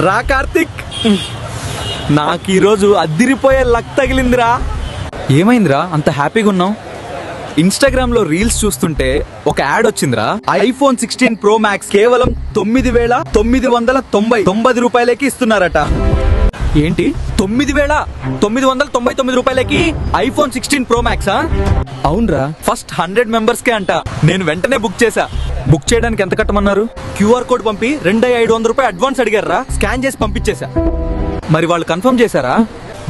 రా కార్తిక్, నాకు ఈరోజు అద్దిరిపోయే లక్ తగిలిందిరా. ఏమైందిరా అంత హ్యాపీగా ఉన్నావు? ఇన్స్టాగ్రామ్ లో రీల్స్ చూస్తుంటే ఒక యాడ్ వచ్చిందిరా. ఐఫోన్ 16 Pro Max కేవలం 9,999 రూపాయలకి ఇస్తున్నారట. ఏంటి 9,999 రూపాయలకి ఐఫోన్ 16 Pro Max? అవునరా, ఫస్ట్ 100 మెంబర్స్ కే అంట. నేను వెంటనే బుక్ చేశా. బుక్ చేయడానికి ఎంత కట్టమన్నారు? క్యూఆర్ కోడ్ పంపి 2,500 రూపాయలు అడ్వాన్స్ అడిగారా. స్కాన్ చేసి పంపించేశా. మరి వాళ్ళు కన్ఫర్మ్ చేశారా?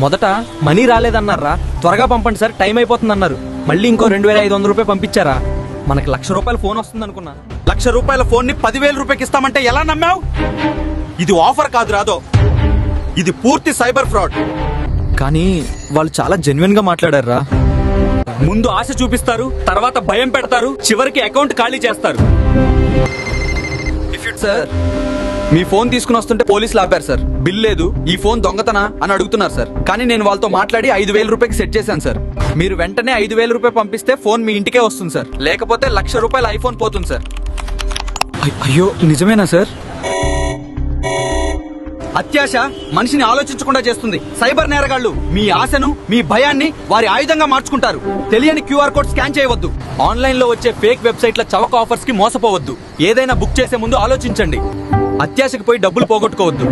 మొదట మనీ రాలేదన్నారా. త్వరగా పంపండి సార్, టైం అయిపోతుంది అన్నారు. మళ్ళీ ఇంకో 2,500 రూపాయలు పంపించారా. మనకి 1,00,000 రూపాయల ఫోన్ వస్తుంది అనుకున్నా. 1,00,000 రూపాయల ఫోన్ ని 10,000 రూపాయలకి ఇస్తామంటే ఎలా నమ్మావు? ఇది ఆఫర్ కాదు రాదో, ఇది పూర్తి సైబర్ ఫ్రాడ్. కానీ వాళ్ళు చాలా జెన్యున్ గా మాట్లాడారా. ముందు ఆశ చూపిస్తారు, తర్వాత భయం పెడతారు, చివరికి అకౌంట్ ఖాళీ చేస్తారు. సార్, మీ ఫోన్ తీసుకుని వస్తుంటే పోలీసులు ఆపారు సార్. బిల్ లేదు, ఈ ఫోన్ దొంగతనా అని అడుగుతున్నారు సార్. కానీ నేను వాళ్ళతో మాట్లాడి 5,000 రూపాయలకి సెట్ చేశాను సార్. మీరు వెంటనే 5,000 రూపాయలు పంపిస్తే ఫోన్ మీ ఇంటికే వస్తుంది సార్. లేకపోతే 1,00,000 రూపాయల ఐఫోన్ పోతుంది సార్. అయ్యో నిజమేనా సార్? అత్యాశ మనిషిని ఆలోచించకుండా చేస్తుంది. సైబర్ నేరగాళ్లు మీ ఆశను, మీ భయాన్ని వారి ఆయుధంగా మార్చుకుంటారు. తెలియని క్యూఆర్ కోడ్ స్కాన్ చేయవద్దు. ఆన్లైన్ లో వచ్చే ఫేక్ వెబ్సైట్ల చవక ఆఫర్స్ కి మోసపోవద్దు. ఏదైనా బుక్ చేసే ముందు ఆలోచించండి. అత్యాశకు పోయి డబ్బులు పోగొట్టుకోవద్దు.